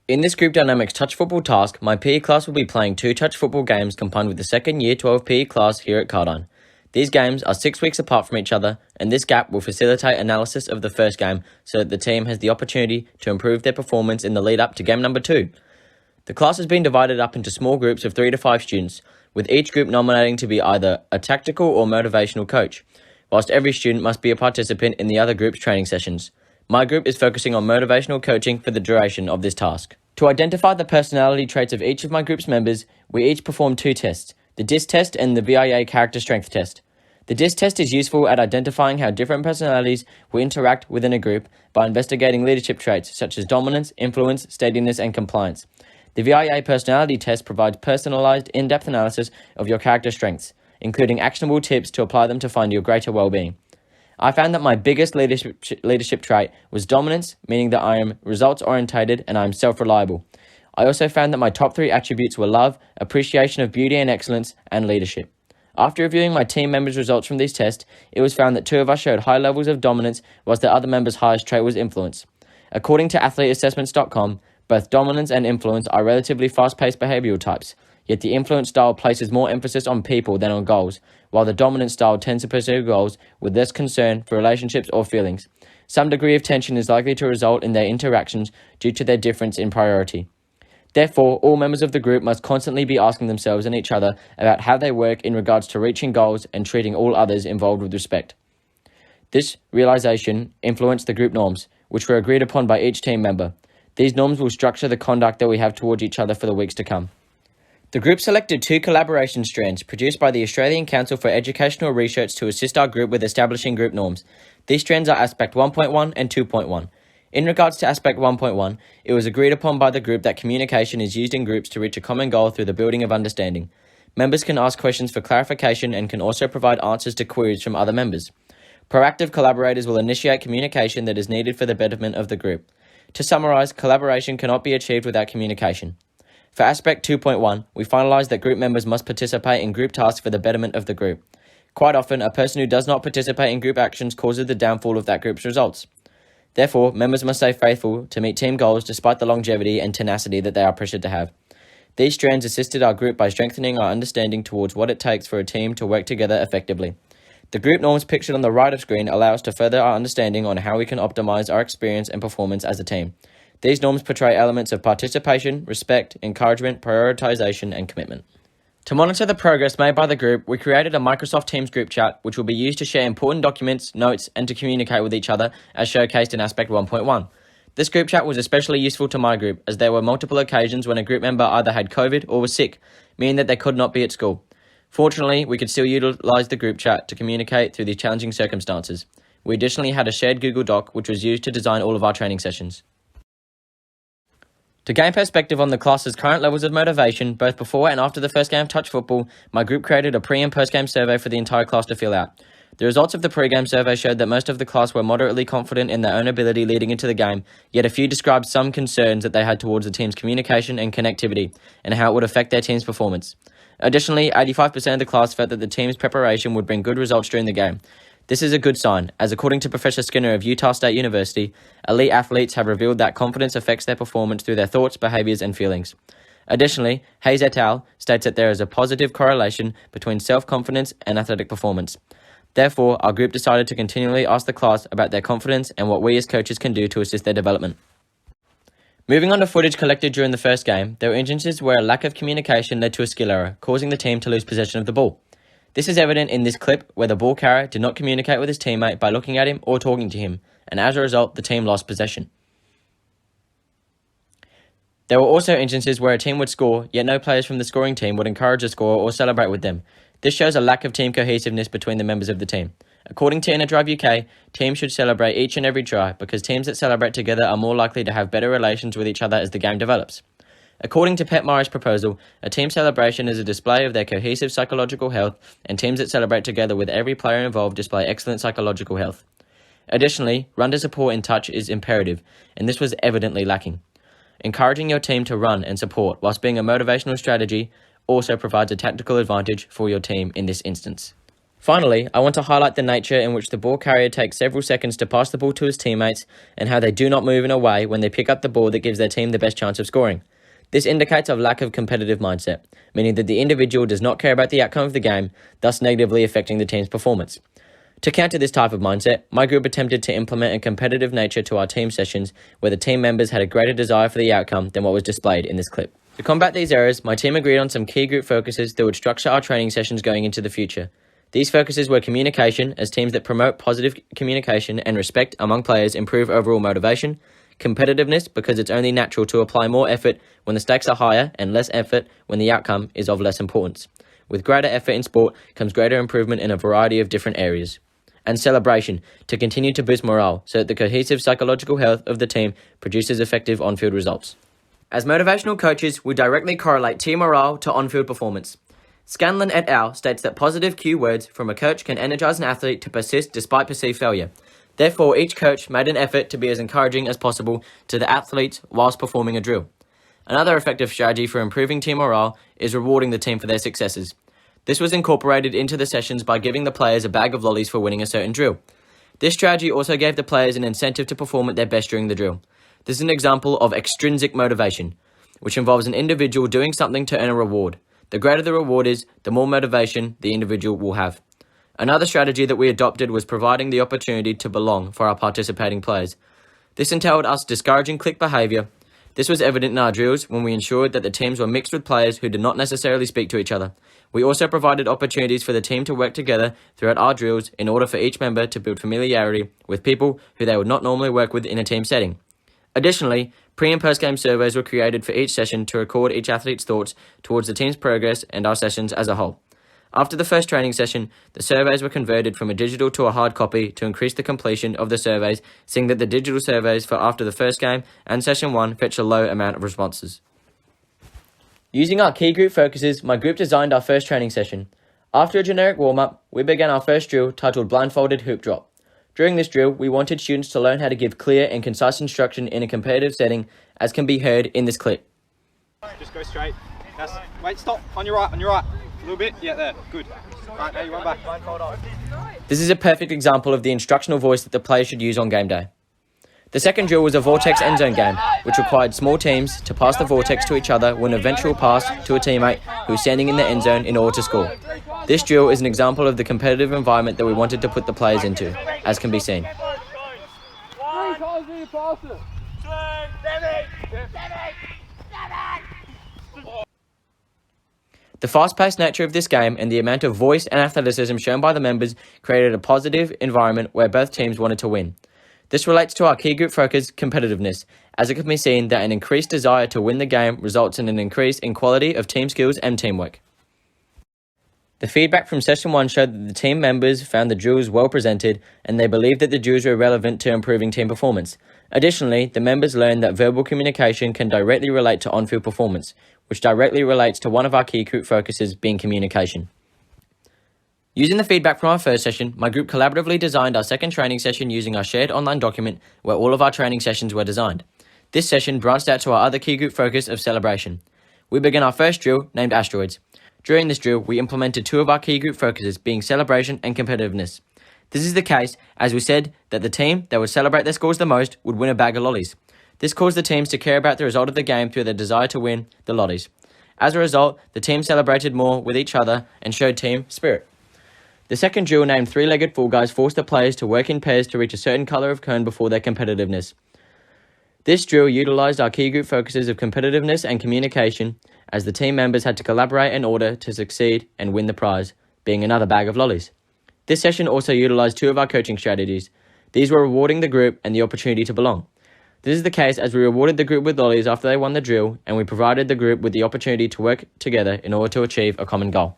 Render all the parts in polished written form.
In this group dynamics touch football task, my PE class will be playing 2 touch football games combined with the second year 12 PE class here at Cardine. These games are 6 weeks apart from each other, and this gap will facilitate analysis of the first game so that the team has the opportunity to improve their performance in the lead up to game number 2. The class has been divided up into small groups of 3 to 5 students, with each group nominating to be either a tactical or motivational coach, whilst every student must be a participant in the other group's training sessions. My group is focusing on motivational coaching for the duration of this task. To identify the personality traits of each of my group's members, we each perform 2 tests, the DISC test and the VIA character strength test. The DISC test is useful at identifying how different personalities will interact within a group by investigating leadership traits such as dominance, influence, steadiness, and compliance. The VIA personality test provides personalized, in-depth analysis of your character strengths, including actionable tips to apply them to find your greater well-being. I found that my biggest leadership trait was dominance, meaning that I am results-orientated and I am self-reliable. I also found that my top 3 attributes were love, appreciation of beauty and excellence, and leadership. After reviewing my team members' results from these tests, it was found that 2 of us showed high levels of dominance, whilst the other member's highest trait was influence. According to athleteassessments.com, both dominance and influence are relatively fast-paced behavioral types, yet the influence style places more emphasis on people than on goals, while the dominant style tends to pursue goals with less concern for relationships or feelings. Some degree of tension is likely to result in their interactions due to their difference in priority. Therefore, all members of the group must constantly be asking themselves and each other about how they work in regards to reaching goals and treating all others involved with respect. This realization influenced the group norms, which were agreed upon by each team member. These norms will structure the conduct that we have towards each other for the weeks to come. The group selected 2 collaboration strands produced by the Australian Council for Educational Research to assist our group with establishing group norms. These strands are Aspect 1.1 and 2.1. In regards to Aspect 1.1, it was agreed upon by the group that communication is used in groups to reach a common goal through the building of understanding. Members can ask questions for clarification and can also provide answers to queries from other members. Proactive collaborators will initiate communication that is needed for the betterment of the group. To summarize, collaboration cannot be achieved without communication. For Aspect 2.1, we finalized that group members must participate in group tasks for the betterment of the group. Quite often, a person who does not participate in group actions causes the downfall of that group's results. Therefore, members must stay faithful to meet team goals despite the longevity and tenacity that they are pressured to have. These strands assisted our group by strengthening our understanding towards what it takes for a team to work together effectively. The group norms pictured on the right of screen allow us to further our understanding on how we can optimize our experience and performance as a team. These norms portray elements of participation, respect, encouragement, prioritization, and commitment. To monitor the progress made by the group, we created a Microsoft Teams group chat, which will be used to share important documents, notes, and to communicate with each other, as showcased in Aspect 1.1. This group chat was especially useful to my group, as there were multiple occasions when a group member either had COVID or was sick, meaning that they could not be at school. Fortunately, we could still utilize the group chat to communicate through these challenging circumstances. We additionally had a shared Google Doc, which was used to design all of our training sessions. To gain perspective on the class's current levels of motivation, both before and after the first game of touch football, my group created a pre- and post-game survey for the entire class to fill out. The results of the pre-game survey showed that most of the class were moderately confident in their own ability leading into the game, yet a few described some concerns that they had towards the team's communication and connectivity, and how it would affect their team's performance. Additionally, 85% of the class felt that the team's preparation would bring good results during the game. This is a good sign, as according to Professor Skinner of Utah State University, elite athletes have revealed that confidence affects their performance through their thoughts, behaviors, and feelings. Additionally, Hayes et al. States that there is a positive correlation between self-confidence and athletic performance. Therefore, our group decided to continually ask the class about their confidence and what we as coaches can do to assist their development. Moving on to footage collected during the first game, there were instances where a lack of communication led to a skill error, causing the team to lose possession of the ball. This is evident in this clip where the ball carrier did not communicate with his teammate by looking at him or talking to him, and as a result, the team lost possession. There were also instances where a team would score, yet no players from the scoring team would encourage the scorer or celebrate with them. This shows a lack of team cohesiveness between the members of the team. According to Inner Drive UK, teams should celebrate each and every try because teams that celebrate together are more likely to have better relations with each other as the game develops. According to Pet Murray's proposal, a team celebration is a display of their cohesive psychological health, and teams that celebrate together with every player involved display excellent psychological health. Additionally, run to support in touch is imperative, and this was evidently lacking. Encouraging your team to run and support whilst being a motivational strategy also provides a tactical advantage for your team in this instance. Finally, I want to highlight the nature in which the ball carrier takes several seconds to pass the ball to his teammates and how they do not move in a way when they pick up the ball that gives their team the best chance of scoring. This indicates a lack of competitive mindset, meaning that the individual does not care about the outcome of the game, thus negatively affecting the team's performance. To counter this type of mindset, my group attempted to implement a competitive nature to our team sessions where the team members had a greater desire for the outcome than what was displayed in this clip. To combat these errors, my team agreed on some key group focuses that would structure our training sessions going into the future. These focuses were communication, as teams that promote positive communication and respect among players improve overall motivation; competitiveness, because it's only natural to apply more effort when the stakes are higher and less effort when the outcome is of less importance. With greater effort in sport comes greater improvement in a variety of different areas. And celebration, to continue to boost morale so that the cohesive psychological health of the team produces effective on-field results. As motivational coaches, we directly correlate team morale to on-field performance. Scanlon et al. States that positive cue words from a coach can energize an athlete to persist despite perceived failure. Therefore, each coach made an effort to be as encouraging as possible to the athletes whilst performing a drill. Another effective strategy for improving team morale is rewarding the team for their successes. This was incorporated into the sessions by giving the players a bag of lollies for winning a certain drill. This strategy also gave the players an incentive to perform at their best during the drill. This is an example of extrinsic motivation, which involves an individual doing something to earn a reward. The greater the reward is, the more motivation the individual will have. Another strategy that we adopted was providing the opportunity to belong for our participating players. This entailed us discouraging clique behaviour. This was evident in our drills when we ensured that the teams were mixed with players who did not necessarily speak to each other. We also provided opportunities for the team to work together throughout our drills in order for each member to build familiarity with people who they would not normally work with in a team setting. Additionally, pre- and post-game surveys were created for each session to record each athlete's thoughts towards the team's progress and our sessions as a whole. After the first training session, the surveys were converted from a digital to a hard copy to increase the completion of the surveys, seeing that the digital surveys for after the first game and session 1 fetch a low amount of responses. Using our key group focuses, my group designed our first training session. After a generic warm-up, we began our first drill titled Blindfolded Hoop Drop. During this drill, we wanted students to learn how to give clear and concise instruction in a competitive setting, as can be heard in this clip. Just go straight. Wait, stop. On your right. A little bit. Yeah, there. Good. Right, now you run back. This is a perfect example of the instructional voice that the players should use on game day. The second drill was a Vortex endzone game, which required small teams to pass the Vortex to each other with an eventual pass to a teammate who is standing in the end zone in order to score. This drill is an example of the competitive environment that we wanted to put the players into, as can be seen. The fast-paced nature of this game and the amount of voice and athleticism shown by the members created a positive environment where both teams wanted to win. This relates to our key group focus, competitiveness, as it can be seen that an increased desire to win the game results in an increase in quality of team skills and teamwork. The feedback from Session 1 showed that the team members found the drills well presented and they believed that the drills were relevant to improving team performance. Additionally, the members learned that verbal communication can directly relate to on-field performance, which directly relates to one of our key group focuses being communication. Using the feedback from our first session, my group collaboratively designed our second training session using our shared online document where all of our training sessions were designed. This session branched out to our other key group focus of celebration. We began our first drill named Asteroids. During this drill, we implemented two of our key group focuses being celebration and competitiveness. This is the case as we said that the team that would celebrate their scores the most would win a bag of lollies. This caused the teams to care about the result of the game through their desire to win the lollies. As a result, the team celebrated more with each other and showed team spirit. The second drill named Three-Legged Fall Guys forced the players to work in pairs to reach a certain colour of cone before their competitiveness. This drill utilised our key group focuses of competitiveness and communication as the team members had to collaborate in order to succeed and win the prize, being another bag of lollies. This session also utilised two of our coaching strategies. These were rewarding the group and the opportunity to belong. This is the case as we rewarded the group with lollies after they won the drill and we provided the group with the opportunity to work together in order to achieve a common goal.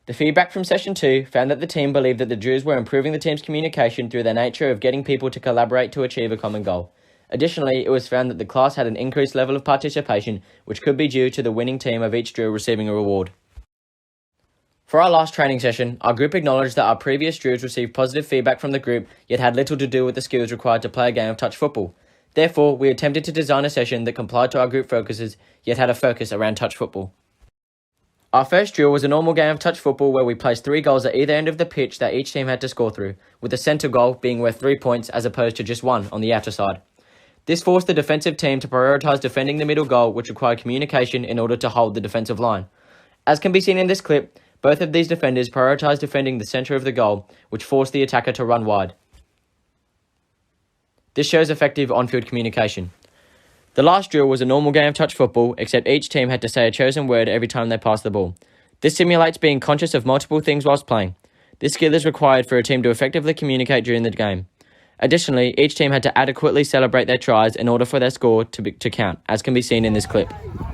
The feedback from Session 2 found that the team believed that the drills were improving the team's communication through their nature of getting people to collaborate to achieve a common goal. Additionally, it was found that the class had an increased level of participation, which could be due to the winning team of each drill receiving a reward. For our last training session, our group acknowledged that our previous drills received positive feedback from the group, yet had little to do with the skills required to play a game of touch football. Therefore, we attempted to design a session that complied to our group focuses, yet had a focus around touch football. Our first drill was a normal game of touch football where we placed 3 goals at either end of the pitch that each team had to score through, with the centre goal being worth 3 points as opposed to just 1 on the outer side. This forced the defensive team to prioritise defending the middle goal, which required communication in order to hold the defensive line. As can be seen in this clip, both of these defenders prioritised defending the centre of the goal, which forced the attacker to run wide. This shows effective on-field communication. The last drill was a normal game of touch football, except each team had to say a chosen word every time they passed the ball. This simulates being conscious of multiple things whilst playing. This skill is required for a team to effectively communicate during the game. Additionally, each team had to adequately celebrate their tries in order for their score to count, as can be seen in this clip.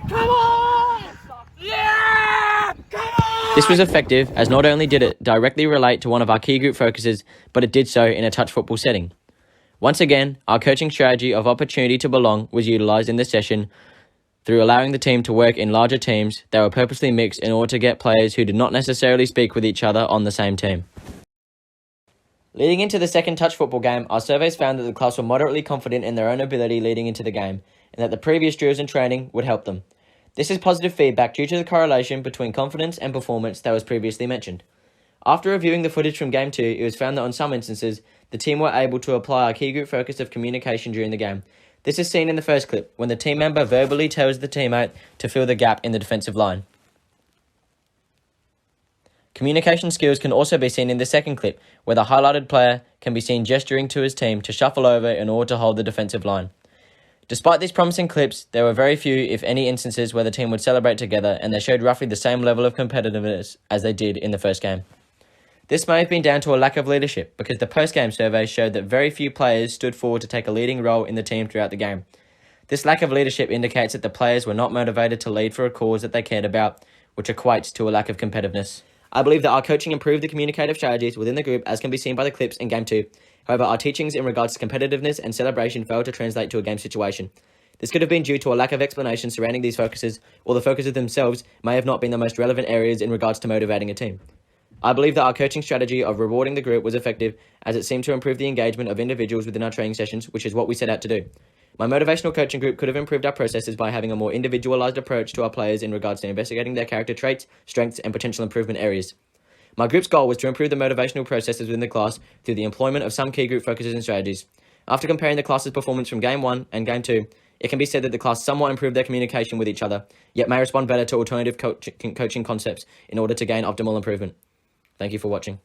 Come on! Yeah! Come on! This was effective, as not only did it directly relate to one of our key group focuses, but it did so in a touch football setting. Once again, our coaching strategy of opportunity to belong was utilised in this session through allowing the team to work in larger teams that were purposely mixed in order to get players who did not necessarily speak with each other on the same team. Leading into the second touch football game, our surveys found that the class were moderately confident in their own ability leading into the game, and that the previous drills and training would help them. This is positive feedback due to the correlation between confidence and performance that was previously mentioned. After reviewing the footage from Game 2, it was found that on some instances, the team were able to apply our key group focus of communication during the game. This is seen in the first clip, when the team member verbally tells the teammate to fill the gap in the defensive line. Communication skills can also be seen in the second clip, where the highlighted player can be seen gesturing to his team to shuffle over in order to hold the defensive line. Despite these promising clips, there were very few, if any, instances where the team would celebrate together, and they showed roughly the same level of competitiveness as they did in the first game. This may have been down to a lack of leadership, because the post-game survey showed that very few players stood forward to take a leading role in the team throughout the game. This lack of leadership indicates that the players were not motivated to lead for a cause that they cared about, which equates to a lack of competitiveness. I believe that our coaching improved the communicative strategies within the group, as can be seen by the clips in Game 2. However, our teachings in regards to competitiveness and celebration failed to translate to a game situation. This could have been due to a lack of explanation surrounding these focuses, or the focuses themselves may have not been the most relevant areas in regards to motivating a team. I believe that our coaching strategy of rewarding the group was effective, as it seemed to improve the engagement of individuals within our training sessions, which is what we set out to do. My motivational coaching group could have improved our processes by having a more individualized approach to our players in regards to investigating their character traits, strengths, and potential improvement areas. My group's goal was to improve the motivational processes within the class through the employment of some key group focuses and strategies. After comparing the class's performance from Game 1 and Game 2, it can be said that the class somewhat improved their communication with each other, yet may respond better to alternative coaching concepts in order to gain optimal improvement. Thank you for watching.